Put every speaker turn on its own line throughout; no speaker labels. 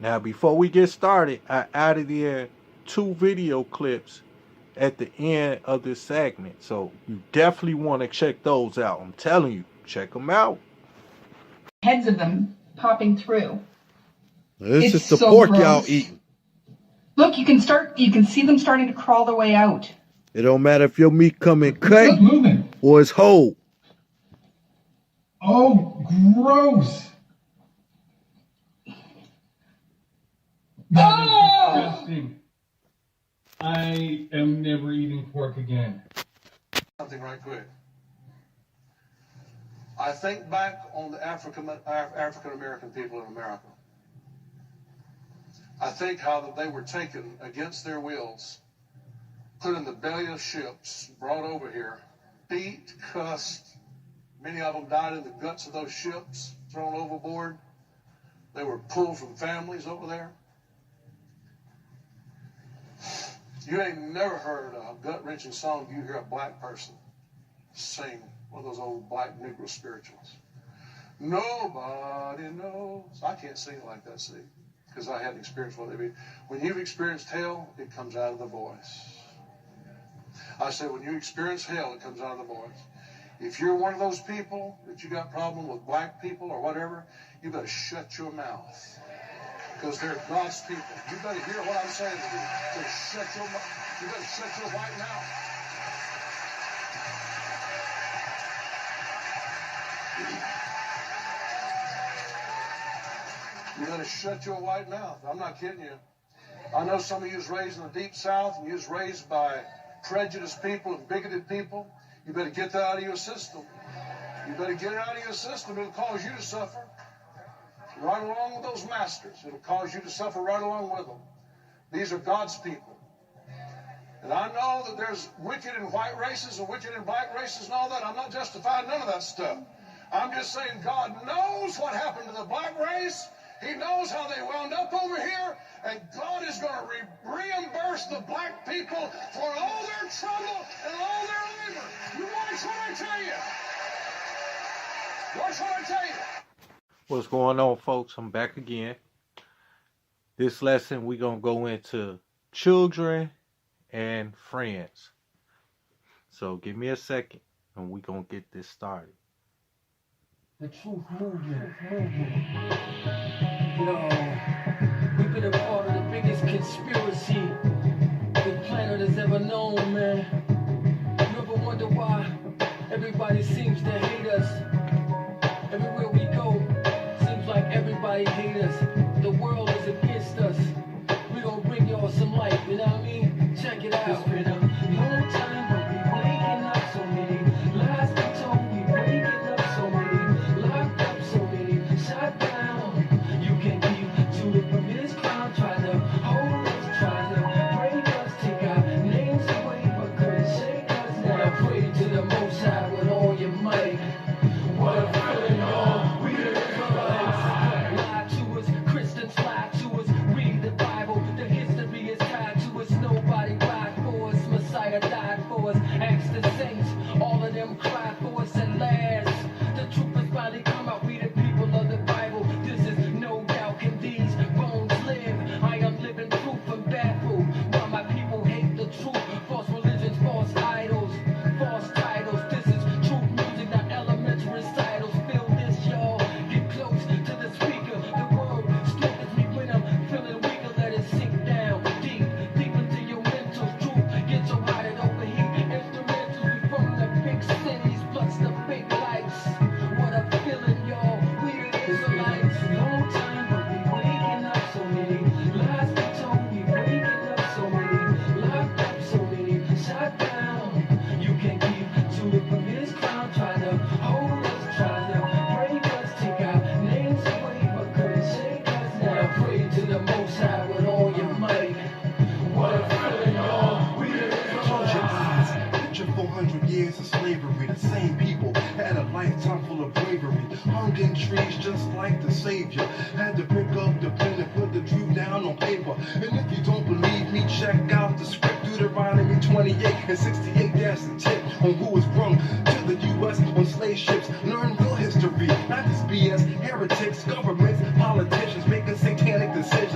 Now, before we get started, I added in 2 video clips at the end of this segment. So you definitely want to check those out. I'm telling you, check them out.
Heads of them popping through.
This is the so pork y'all eating.
Look, you can see them starting to crawl their way out.
It don't matter if your meat come in cut or it's whole.
Oh, gross. Disgusting. I am never eating pork again.
Something right quick. I think back on the African American people in America. I think how that they were taken against their wills, put in the belly of ships, brought over here, beat, cussed. Many of them died in the guts of those ships, thrown overboard. They were pulled from families over there. You ain't never heard a gut-wrenching song you hear a black person sing, one of those old black Negro spirituals. Nobody knows. I can't sing it like that, see, because I hadn't experienced what they mean. When you've experienced hell, it comes out of the voice. I said, when you experience hell, it comes out of the voice. If you're one of those people that you got problem with black people or whatever, you better shut your mouth. Because they're God's people. You better hear what I'm saying to you. You better shut your white mouth. You better shut your white mouth. I'm not kidding you. I know some of you was raised in the deep south and you was raised by prejudiced people and bigoted people. You better get that out of your system. You better get it out of your system. It'll cause you to suffer. Right along with those masters. It'll cause you to suffer right along with them. These are God's people. And I know that there's wicked in white races and wicked in black races and all that. I'm not justifying none of that stuff. I'm just saying God knows what happened to the black race. He knows how they wound up over here. And God is going to reimburse the black people for all their trouble and all their labor. You watch what I tell you. Watch what I tell you.
What's going on, folks? I'm back again. This lesson, we're going to go into children and friends. So give me a second and we're going to get this started.
The truth movement. Yo, we've been a part of the biggest conspiracy the planet has ever known, man. You ever wonder why everybody seems to hate us? Everywhere we go, seems like everybody hates us. The world is against us. We gonna bring y'all some light, you know what I mean? Check it out. It's been a long time, but we waking up so many lies we told. We waking up so many, locked up so many, shut down. You can keep shooting from this crowd, try to hold us, try to break us, take our names away, but couldn't shake us. Now pray to the Most High with all your might. What a feeling, y'all. We the Israelites. Lie to us, Christians lie to us. Read the Bible, the history is tied to us. Nobody died for us, Messiah died for us. Ask the saints, all of them cried for us at last. The truth has finally come out, we the people of the Bible. This is no doubt, can these bones live? I am living proof and baffled. Why my people hate the truth? False religions, false idols, false titles. This is truth music, not elementary recitals. Feel this, y'all. Get close to the speaker. The word strengthens me when I'm feeling weaker. Let it sink down deep, deep into your mental truth. Get your heart and overheat. Instrumentals, we from the big cities, plus the big lights. What a feeling, y'all. We the Israelites. Long time, but we waking up so many lies we told. We waking up so many, locked up so many, shut down. You can keep shooting from this crowd, try to hold us, try to break us, take our names away, but couldn't shake us. Now pray to the Most High with all your might. What a feeling, y'all. We the
Close your
Israelites.
eyes. Picture 400 years of slavery. The same people had a lifetime full of bravery. Hung in trees just like the Savior. Had to pick up the pen and put the truth down on paper. And if you don't believe me, check out the script. Deuteronomy 28 and 68-10 on who was brung to the U.S. on slave ships. Learn real history, not this BS. Heretics, governments, politicians making satanic decisions.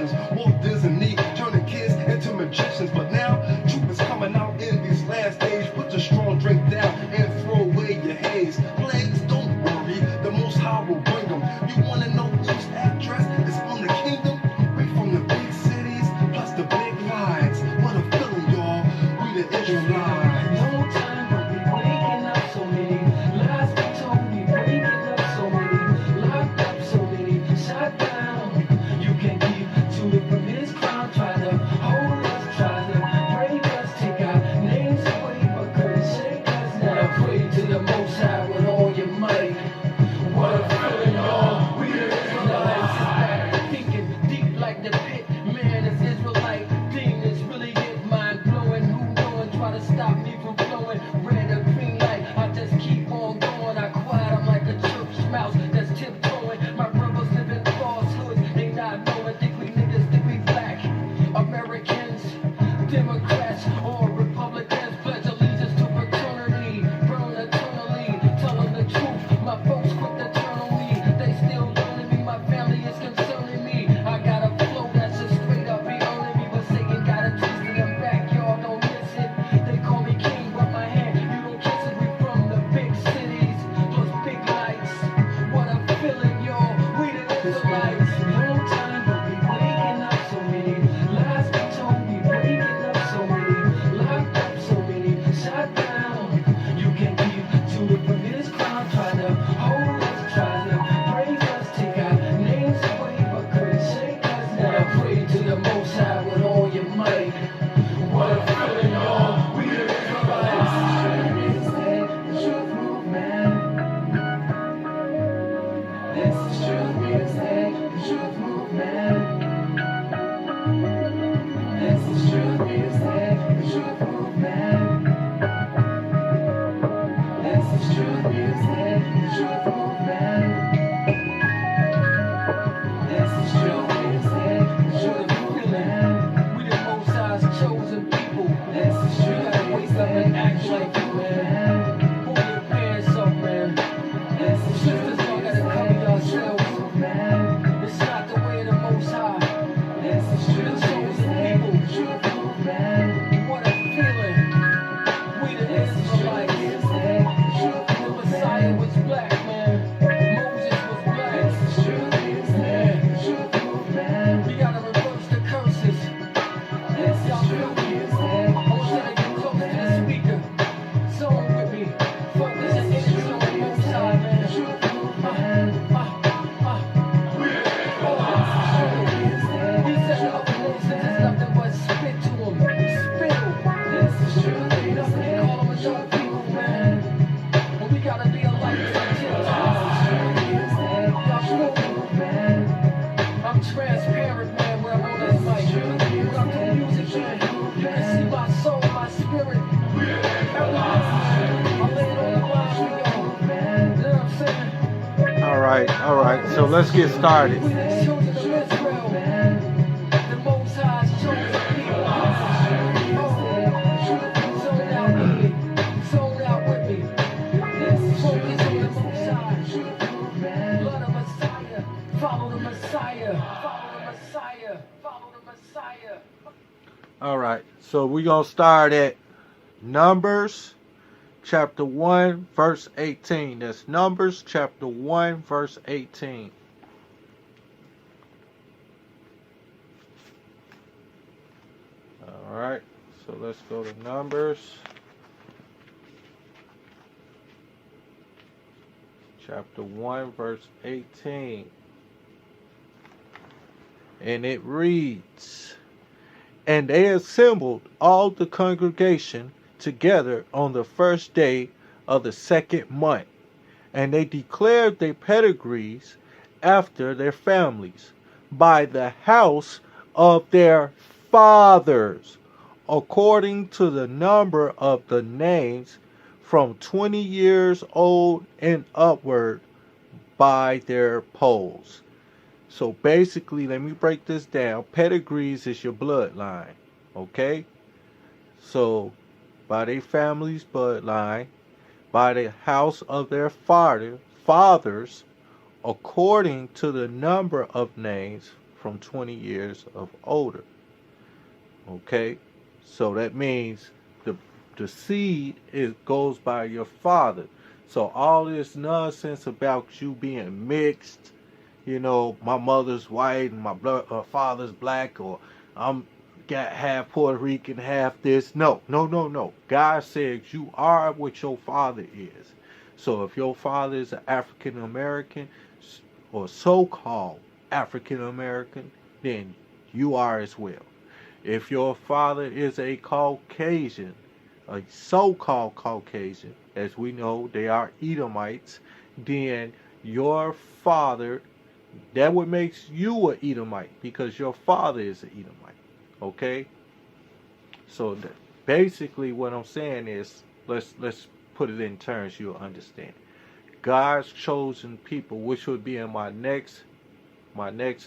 I'm transparent, man, when I'm on this mic. Rock the music, man. You can see my soul, my spirit. I lay it on the line for y'all. You know what I'm saying?
All right. So let's get started.
We the children of Israel. The Most High's chosen people. Zone out with me. Zone out with me. Let's focus on the Most High. Blood of Messiah. Follow the Messiah. Follow the Messiah. Follow the Messiah.
All right. So we're going to start at Numbers chapter 1 verse 18. That's Numbers chapter 1 verse 18. All right. So let's go to Numbers chapter 1 verse 18. And it reads, "And they assembled all the congregation together on the first day of the second month, and they declared their pedigrees after their families, by the house of their fathers, according to the number of the names, from 20 years old and upward, by their polls." So basically, let me break this down. Pedigrees is your bloodline, okay? So, by their family's bloodline, by the house of their fathers, according to the number of names from 20 years of older. Okay? So that means the seed goes by your father. So all this nonsense about you being mixed, you know, my mother's white and my father's black, or I'm got half Puerto Rican, half this. No. God says you are what your father is. So if your father is an African American or so-called African American, then you are as well. If your father is a Caucasian, a so-called Caucasian, as we know they are Edomites, then your father, that what makes you an Edomite, because your father is an Edomite. Okay? So basically what I'm saying is, let's put it in terms you'll understand. God's chosen people, which would be in my next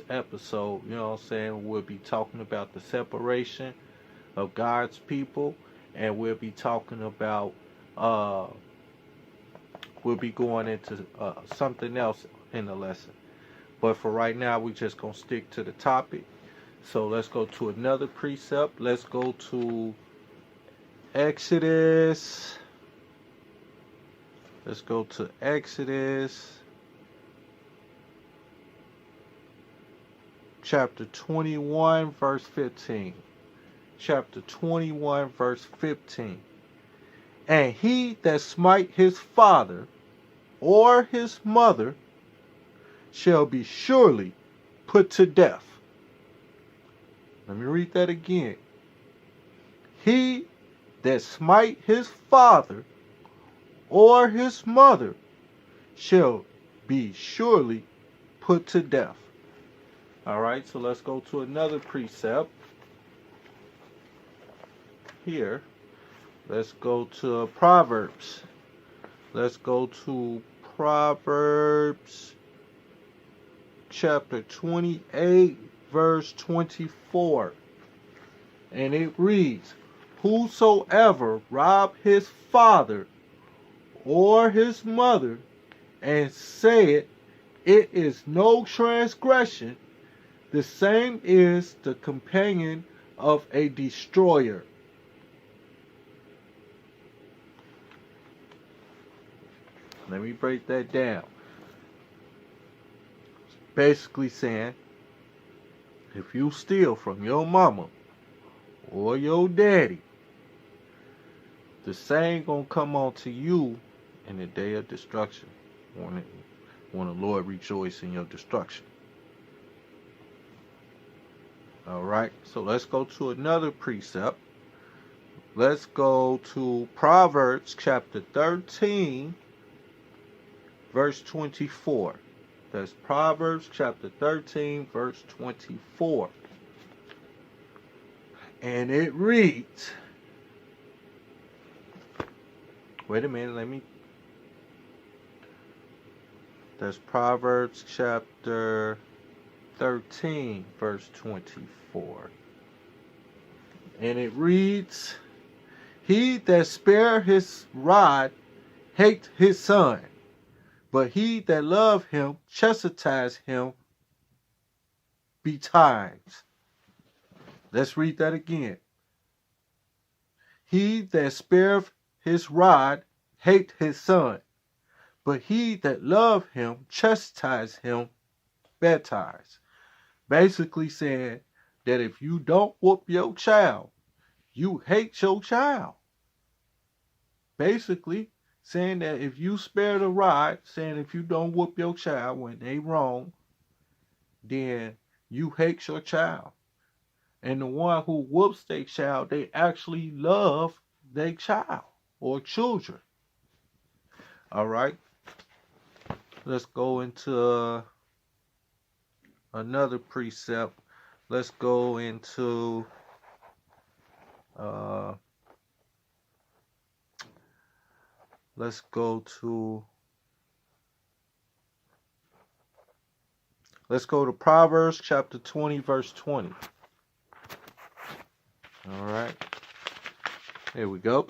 episode, you know what I'm saying? We'll be talking about the separation of God's people, and we'll be talking about we'll be going into something else in the lesson. But for right now, we're just going to stick to the topic. So let's go to another precept. Let's go to Exodus. Let's go to Exodus chapter 21, verse 15. Chapter 21, verse 15. "And he that smite his father or his mother shall be surely put to death." Let me read that again. "He that smite his father or his mother shall be surely put to death." All right, so let's go to another precept here. Let's go to Proverbs. Let's go to Proverbs chapter 28, verse 24. And it reads, "Whosoever rob his father or his mother, and saith, it is no transgression, the same is the companion of a destroyer." Let me break that down. It's basically saying, if you steal from your mama or your daddy, the same gonna come on to you in the day of destruction, when the Lord rejoice in your destruction. All right, so let's go to another precept. Let's go to Proverbs chapter 13, verse 24. That's Proverbs chapter 13, verse 24. And it reads, wait a minute, that's Proverbs chapter 13, verse 24. And it reads, he that spare his rod hate his son, but he that love him chastise him betimes. Let's read that again. He that spareth his rod hate his son, but he that love him chastise him betimes. Basically saying that if you don't whoop your child, you hate your child. Basically saying that if you spare the rod, saying if you don't whoop your child when they wrong, then you hate your child. And the one who whoops their child, they actually love their child or children. All right. Let's go into another precept. Let's go into let's go to Proverbs chapter 20, verse 20. All right. Here we go.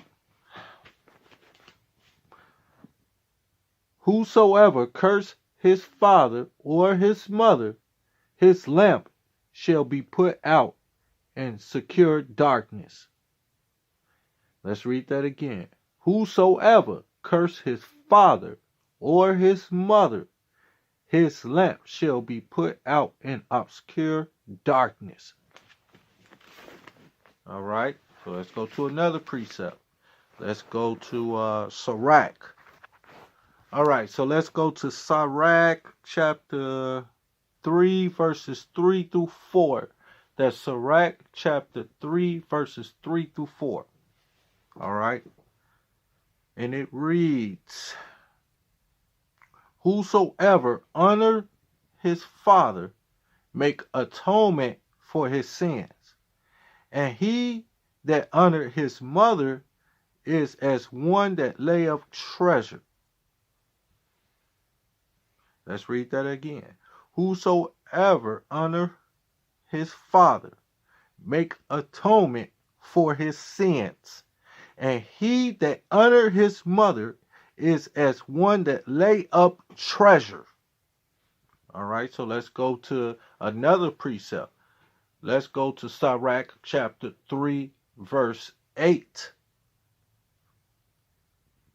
Whosoever curse his father or his mother, his lamp shall be put out in secure darkness. Let's read that again. Whosoever curse his father or his mother, his lamp shall be put out in obscure darkness. All right, so let's go to another precept. Let's go to Sirach. All right, so let's go to Sirach Chapter 3, verses 3 through 4. That's Sirach Chapter 3, verses 3 through 4. All right, and it reads, whosoever honor his father make atonement for his sins, and he that honor his mother is as one that lay up treasure. Let's read that again. Whosoever honor his father make atonement for his sins, and he that honor his mother is as one that lay up treasure. All right, so let's go to another precept. Let's go to Sirach chapter 3, verse 8.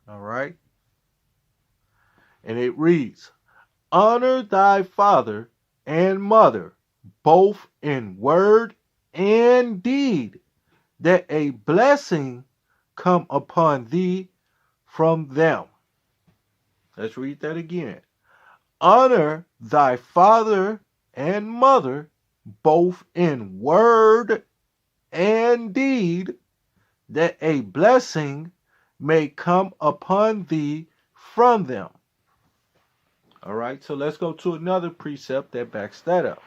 All right. And it reads, honor thy father and mother, both in word and deed, that a blessing come upon thee from them. Let's read that again. Honor thy father and mother, both in word and deed, that a blessing may come upon thee from them. All right, so let's go to another precept that backs that up.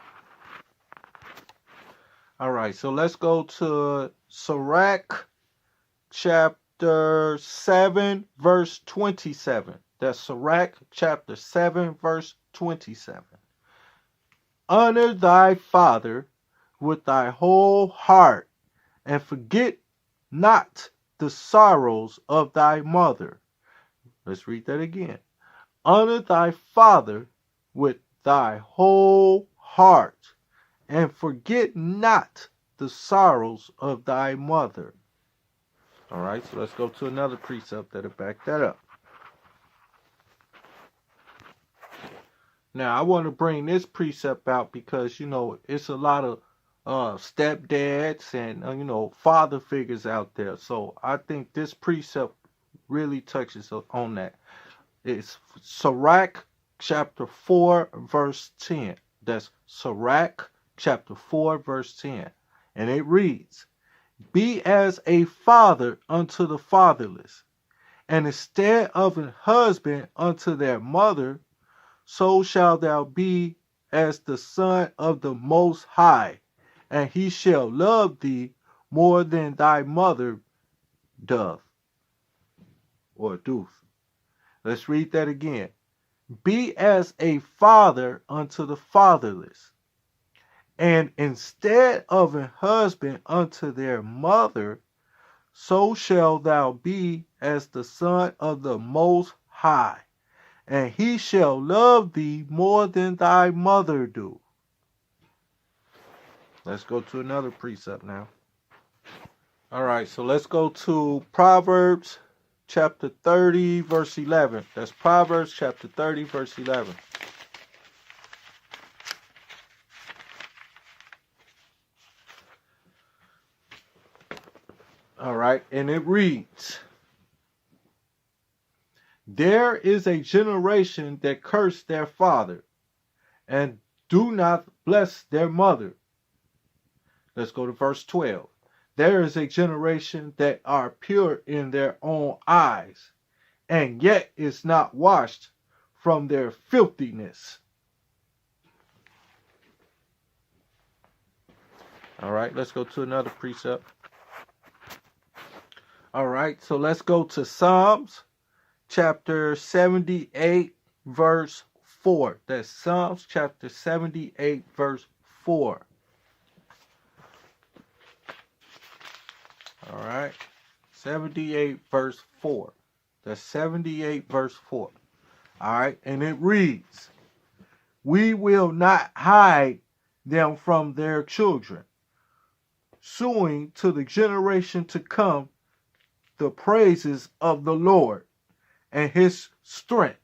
All right, so let's go to Sirach Chapter 7, verse 27. That's Sirach Chapter 7, verse 27. Honor thy father with thy whole heart, and forget not the sorrows of thy mother. Let's read that again. Honor thy father with thy whole heart, and forget not the sorrows of thy mother. All right, so let's go to another precept that'll back that up. Now, I want to bring this precept out because, it's a lot of stepdads and, father figures out there. So I think this precept really touches on that. It's Sirach Chapter 4, verse 10. That's Sirach Chapter 4, verse 10. And it reads, be as a father unto the fatherless, and instead of an husband unto their mother, so shalt thou be as the Son of the Most High, and he shall love thee more than thy mother doth or doth. Let's read that again. Be as a father unto the fatherless, and instead of a husband unto their mother, so shalt thou be as the Son of the Most High, and he shall love thee more than thy mother do. Let's go to another precept now. All right, so let's go to Proverbs Chapter 30, verse 11. That's Proverbs Chapter 30, verse 11. All right, and it reads, there is a generation that curse their father and do not bless their mother. Let's go to verse 12. There is a generation that are pure in their own eyes, and yet is not washed from their filthiness. All right, let's go to another precept. All right, so let's go to Psalms chapter 78, verse 4. That's Psalms chapter 78, verse 4. All right, 78, verse 4. That's 78, verse 4. All right, and it reads, we will not hide them from their children, suing to the generation to come the praises of the Lord and his strength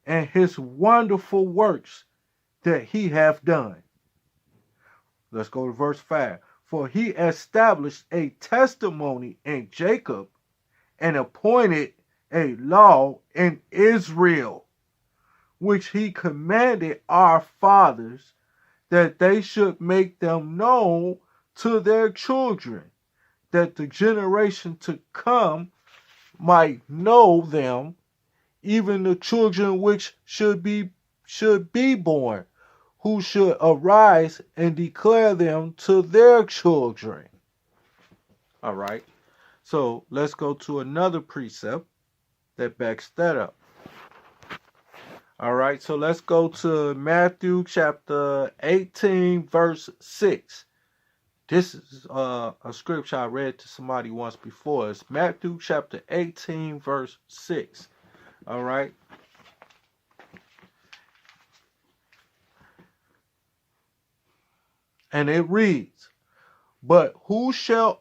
and his wonderful works that he hath done. Let's go to verse 5. For he established a testimony in Jacob and appointed a law in Israel, which he commanded our fathers, that they should make them known to their children, that the generation to come might know them, even the children which should be born, who should arise and declare them to their children. All right. So let's go to another precept that backs that up. All right. So let's go to Matthew chapter 18, verse 6. This is a scripture I read to somebody once before. It's Matthew chapter 18, verse 6. All right. And it reads, but whoso,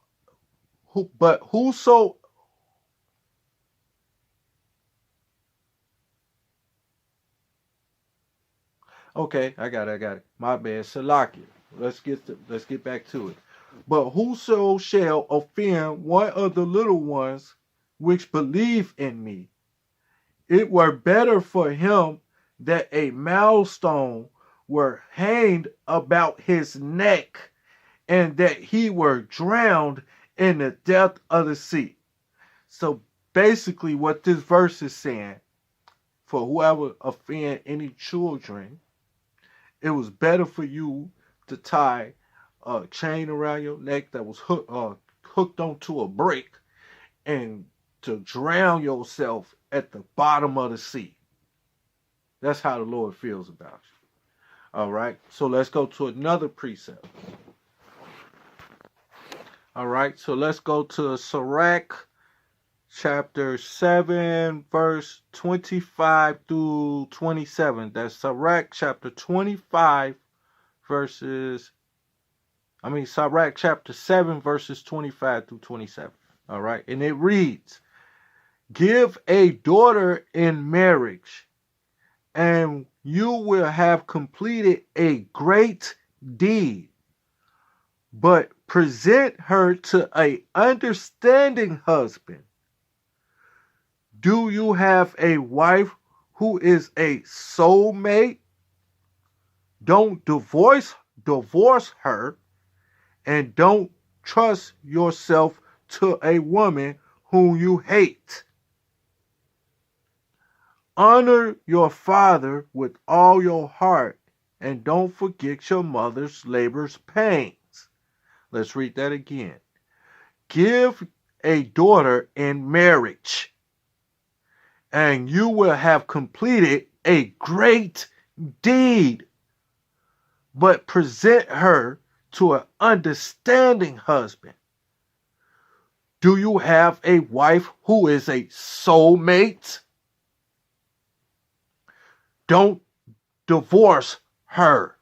okay, I got it. My bad. Sarak. Let's get back to it. But whoso shall offend one of the little ones which believe in me, it were better for him that a millstone were hanged about his neck, and that he were drowned in the depth of the sea. So basically what this verse is saying, for whoever offend any children, it was better for you to tie a chain around your neck that was hooked onto a brick and to drown yourself at the bottom of the sea. That's how the Lord feels about you. All right, so let's go to another precept. All right, so let's go to Sirach Chapter 7, verse 25 through 27. That's Sirach Chapter 25, Sirach Chapter 7, verses 25 through 27. All right, and it reads, give a daughter in marriage, and you will have completed a great deed. But present her to an understanding husband. Do you have a wife who is a soulmate? Don't divorce her, and don't trust yourself to a woman whom you hate. Honor your father with all your heart, and don't forget your mother's labor's pains. Let's read that again. Give a daughter in marriage, and you will have completed a great deed. But present her to an understanding husband. Do you have a wife who is a soulmate? Don't divorce her.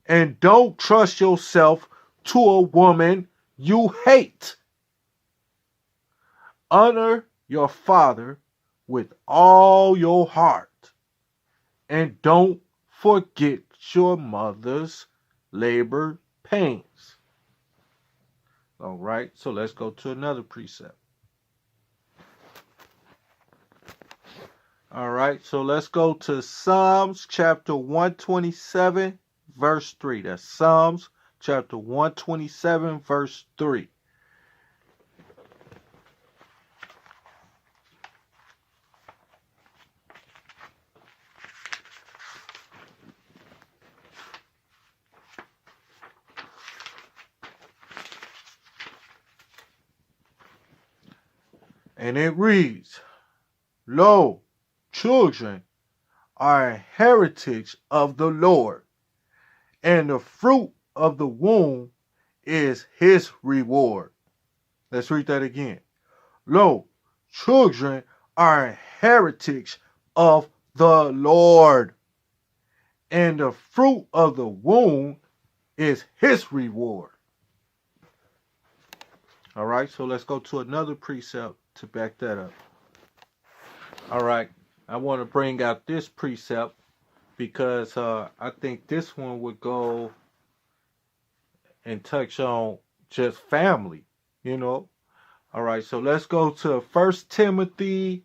And don't trust yourself to a woman you hate. Honor your father with all your heart. And don't forget your mother's labor pains. All right, so let's go to another precept. All right, so let's go to Psalms chapter 127, verse 3. That's Psalms chapter 127, verse 3. And it reads, Lo, children are a heritage of the Lord, and the fruit of the womb is his reward. Let's read that again. Lo, children are a heritage of the Lord, and the fruit of the womb is his reward. All right, so let's go to another precept to back that up. All right, I want to bring out this precept because I think this one would go and touch on just family, you know. All right, so let's go to 1 Timothy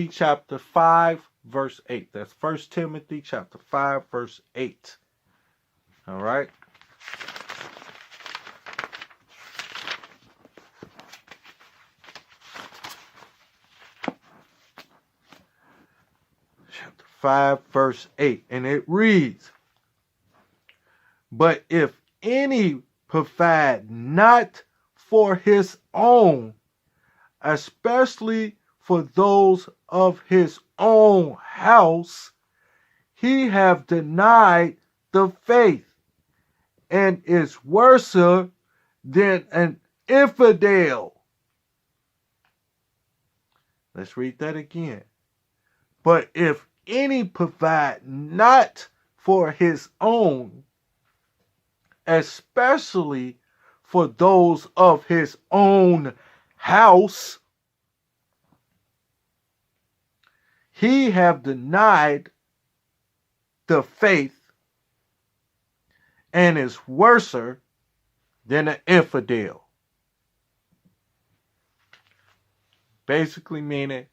chapter 5, verse 8. That's 1 Timothy chapter 5, verse 8. All right. Chapter 5, verse 8. And it reads, But if any provide not for his own, especially for those of his own house, he have denied the faith, and is worse than an infidel. Let's read that again. But if any provide not for his own, especially for those of his own house, he have denied the faith and is worser than an infidel. Basically meaning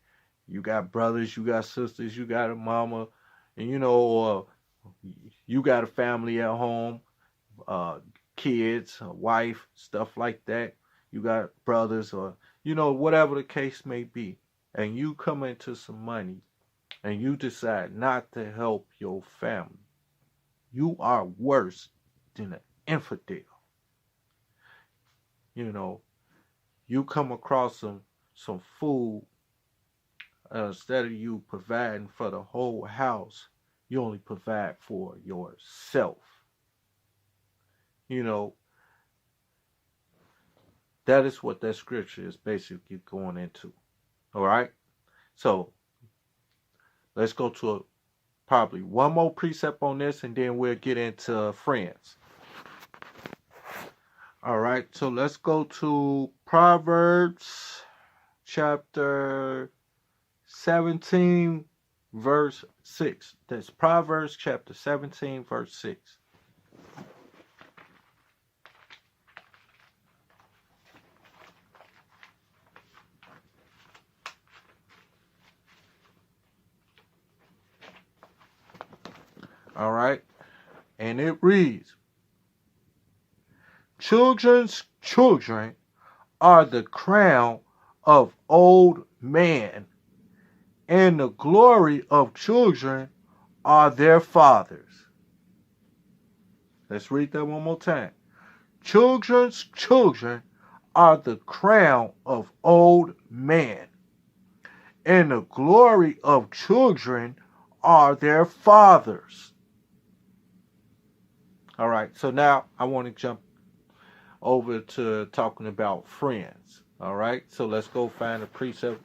you got brothers, you got sisters, you got a mama, and you got a family at home, kids, a wife, stuff like that. You got brothers or, whatever the case may be. And you come into some money and you decide not to help your family. You are worse than an infidel. You come across some food, instead of you providing for the whole house, you only provide for yourself. That is what that scripture is basically going into. All right? So, let's go to probably one more precept on this, and then we'll get into friends. All right, so let's go to Proverbs Chapter 17, verse 6. That's Proverbs Chapter 17, verse 6. All right, and it reads, Children's children are the crown of old man, and the glory of children are their fathers. Let's read that one more time. Children's children are the crown of old man, and the glory of children are their fathers. All right, so now I want to jump over to talking about friends. All right, so let's go find a precept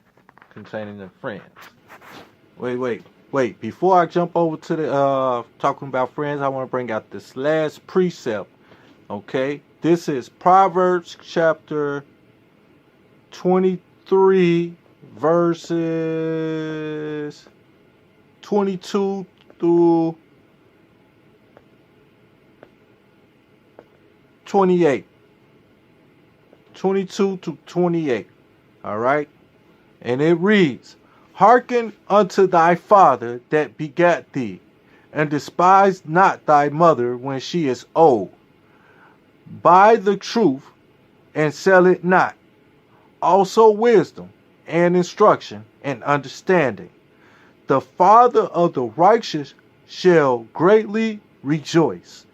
containing the friends. Wait. Before I jump over to the talking about friends, I want to bring out this last precept. Okay, this is Proverbs Chapter 23, verses 22 through 28. 22 to 28. All right, and it reads, Hearken unto thy father that begat thee, and despise not thy mother when she is old. Buy the truth, and sell it not. Also wisdom, and instruction, and understanding. The father of the righteous shall greatly rejoice,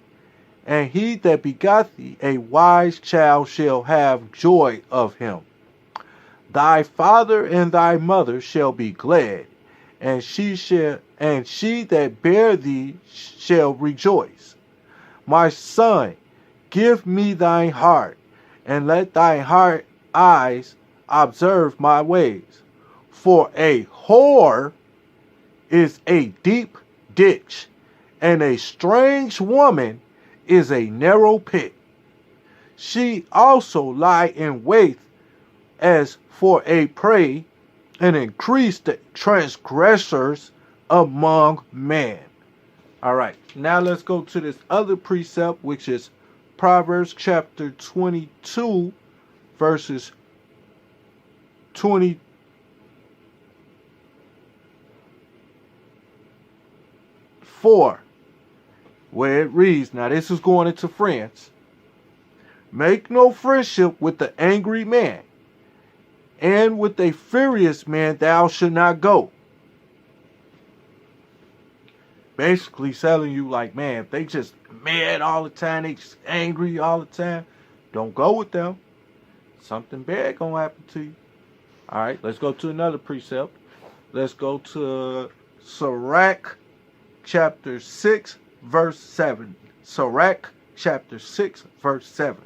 and he that begot thee a wise child shall have joy of him. Thy father and thy mother shall be glad, and she that bare thee shall rejoice. My son, give me thine heart, and let thine eyes observe my ways. For a whore is a deep ditch, and a strange woman is a narrow pit. She also lie in wait as for a prey, and increase the transgressors among men. All right, now let's go to this other precept, which is Proverbs chapter 22, verses 24, where it reads, now this is going into friends. Make no friendship with the angry man, and with a furious man thou shalt not go. Basically telling you, like, man, if they just mad all the time, they just angry all the time, don't go with them. Something bad gonna happen to you. All right, let's go to another precept. Let's go to Sirach Chapter 6, verse 7. Sirach Chapter 6, verse 7.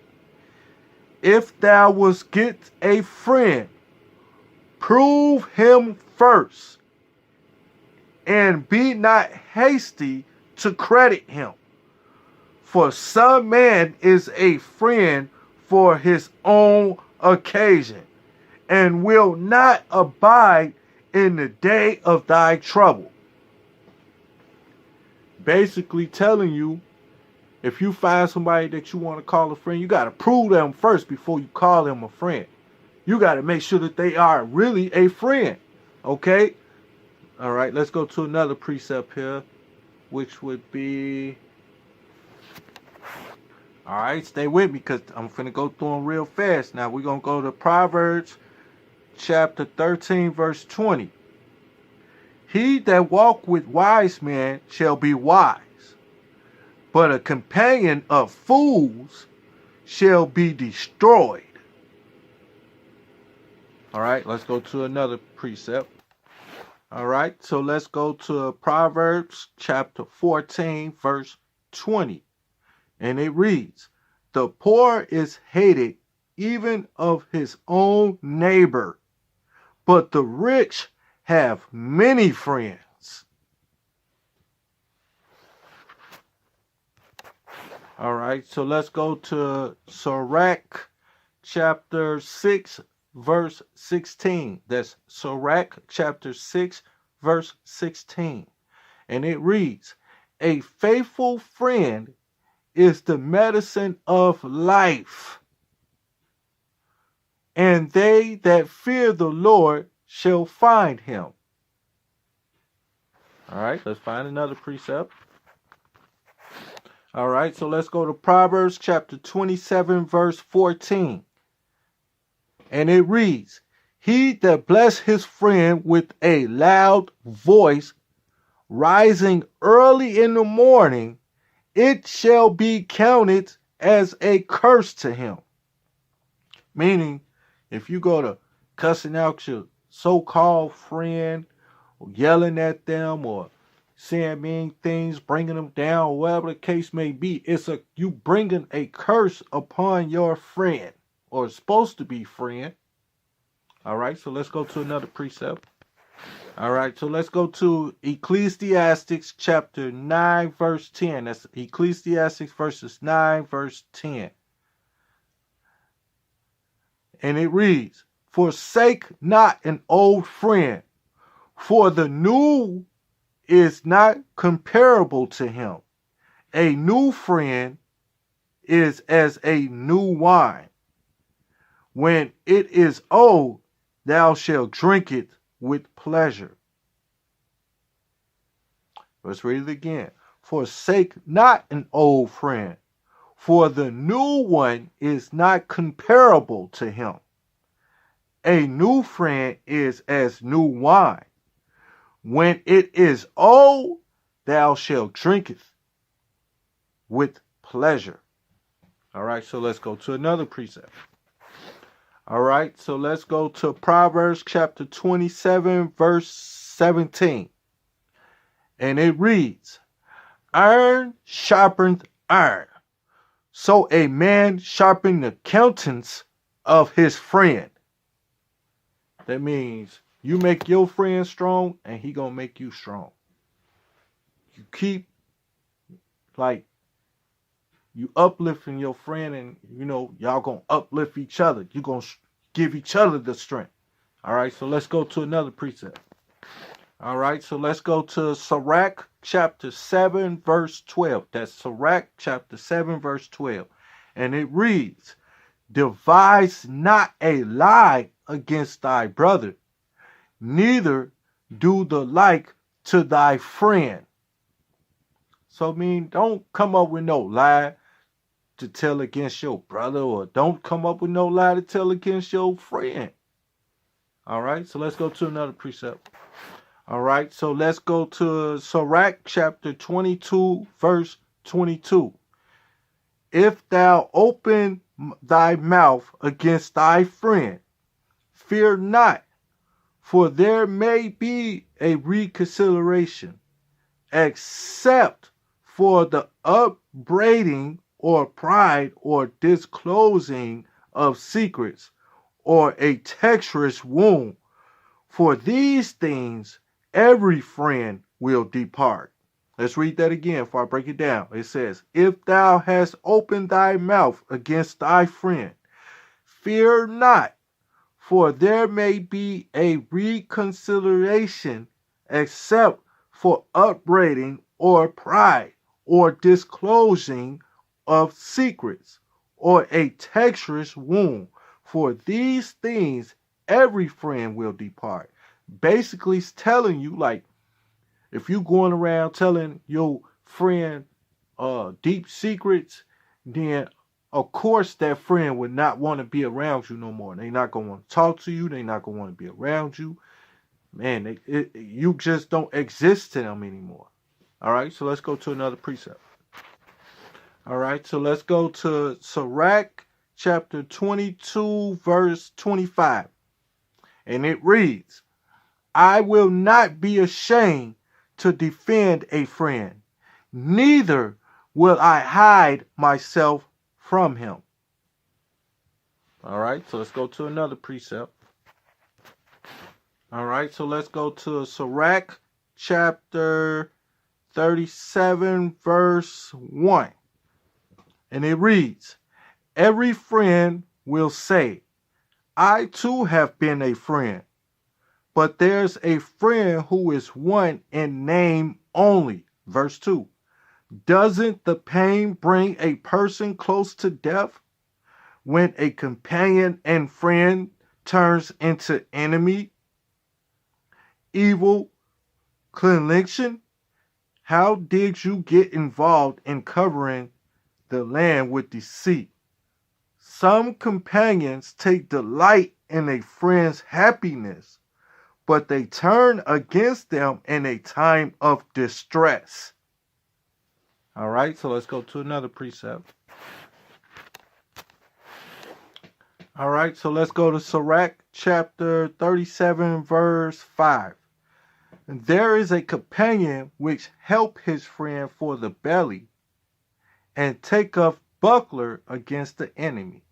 If thou wouldst get a friend, prove him first, and be not hasty to credit him. For some man is a friend for his own occasion, and will not abide in the day of thy trouble. Basically telling you, if you find somebody that you want to call a friend, you got to prove them first before you call them a friend. You got to make sure that they are really a friend. Okay? All right, let's go to another precept here, which would be... All right, stay with me because I'm finna go through them real fast. Now, we're going to go to Proverbs Chapter 13, verse 20. He that walk with wise men shall be wise, but a companion of fools shall be destroyed. All right, let's go to another precept. All right, so let's go to Proverbs chapter 14, verse 20. And it reads, the poor is hated even of his own neighbor, but the rich have many friends. All right, so let's go to Sirach chapter 6, verse 16. That's Sirach chapter 6, verse 16. And it reads, a faithful friend is the medicine of life, and they that fear the Lord shall find him. All right, let's find another precept. All right, so let's go to Proverbs chapter 27, verse 14. And it reads, He that bless his friend with a loud voice, rising early in the morning, it shall be counted as a curse to him. Meaning, if you go to cussing out your so-called friend, or yelling at them, or saying mean things, bringing them down, whatever the case may be, you bringing a curse upon your friend, or supposed to be friend. All right, so let's go to another precept. All right, so let's go to Ecclesiastes chapter 9, verse 10. That's Ecclesiastes verses 9, verse 10. And it reads, forsake not an old friend, for the new is not comparable to him. A new friend is as a new wine. When it is old, thou shalt drink it with pleasure. Let's read it again. Forsake not an old friend, for the new one is not comparable to him. A new friend is as new wine. When it is old, thou shalt drink it with pleasure. All right, so let's go to another precept. All right, so let's go to Proverbs Chapter 27, verse 17. And it reads, iron sharpens iron, so a man sharpens the countenance of his friend. That means you make your friend strong, and he gonna make you strong. You keep, you uplifting your friend, and y'all gonna uplift each other. You gonna give each other the strength. All right, so let's go to another precept. All right, so let's go to Sirach Chapter 7, verse 12. That's Sirach Chapter 7, verse 12. And it reads, devise not a lie against thy brother, neither do the like to thy friend. So don't come up with no lie to tell against your brother, or don't come up with no lie to tell against your friend. All right, so let's go to another precept. All right, so let's go to Sirach Chapter 22, verse 22. If thou open thy mouth against thy friend, fear not, for there may be a reconsideration, except for the upbraiding or pride or disclosing of secrets, or a treacherous wound. For these things every friend will depart. Let's read that again before I break it down. It says, if thou hast opened thy mouth against thy friend, fear not, for there may be a reconsideration, except for upbraiding or pride or disclosing of secrets, or a treacherous wound. For these things every friend will depart. Basically, it's telling you, if you going around telling your friend deep secrets, then of course that friend would not want to be around you no more. They're not going to want to talk to you. They're not going to want to be around you. Man, you just don't exist to them anymore. All right, so let's go to another precept. All right, so let's go to Sirach Chapter 22, verse 25. And it reads, I will not be ashamed to defend a friend, neither will I hide myself from him. All right, so let's go to another precept. All right, so let's go to Sirach Chapter 37, verse 1. And it reads, every friend will say, I too have been a friend. But there's a friend who is one in name only. Verse 2. Doesn't the pain bring a person close to death? When a companion and friend turns into enemy, evil connection? How did you get involved in covering the land with deceit? Some companions take delight in a friend's happiness, but they turn against them in a time of distress. All right, so let's go to another precept. All right, so let's go to Sirach Chapter 37, verse 5. There is a companion which help his friend for the belly, and take up buckler against the enemy.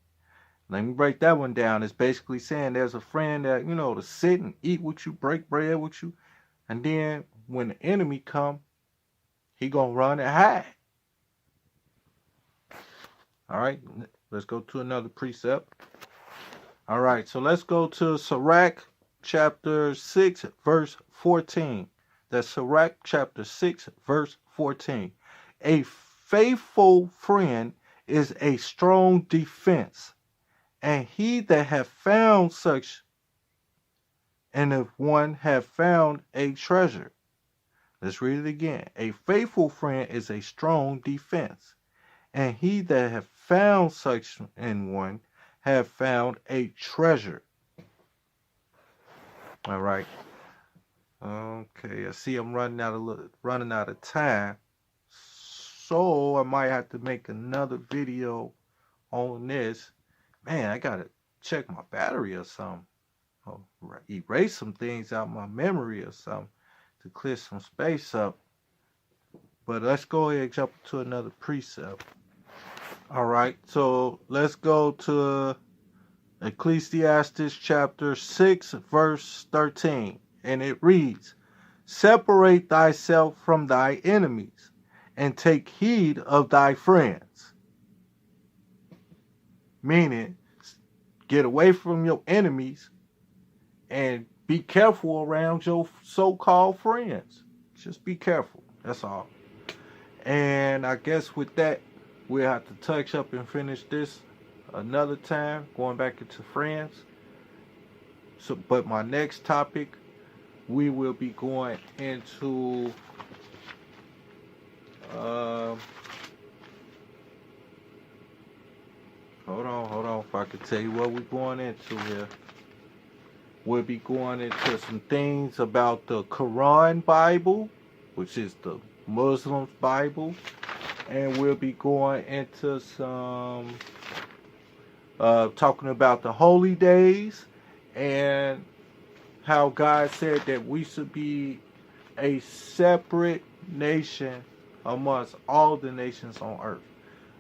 Let me break that one down. It's basically saying there's a friend that, to sit and eat with you, break bread with you, and then when the enemy come, he gonna run and hide. All right, let's go to another precept. All right, so let's go to Sirach Chapter 6, verse 14. That's Sirach Chapter 6, verse 14. A faithful friend is a strong defense, and he that hath found such, and if one have found a treasure. Let's read it again. A faithful friend is a strong defense, and he that hath found such in one have found a treasure. All right. Okay, I see I'm running out of time, so I might have to make another video on this. Man, I gotta check my battery or something, or erase some things out my memory or something to clear some space up. But let's go ahead and jump to another precept. All right, so let's go to Ecclesiastes chapter 6, verse 13. And it reads, separate thyself from thy enemies, and take heed of thy friends. Meaning, get away from your enemies and be careful around your so-called friends. Just be careful. That's all. And I guess with that, we'll have to touch up and finish this another time, going back into friends. So, but my next topic, we will be going into hold on, if I could tell you what we're going into here. We'll be going into some things about the Quran Bible, which is the Muslims' Bible, and we'll be going into some talking about the holy days and how God said that we should be a separate nation amongst all the nations on earth.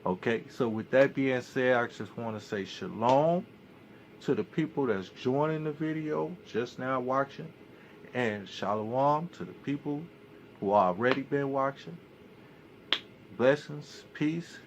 Okay, so with that being said, I just want to say shalom to the people that's joining the video just now watching, and shalom to the people who already been watching. Blessings, peace,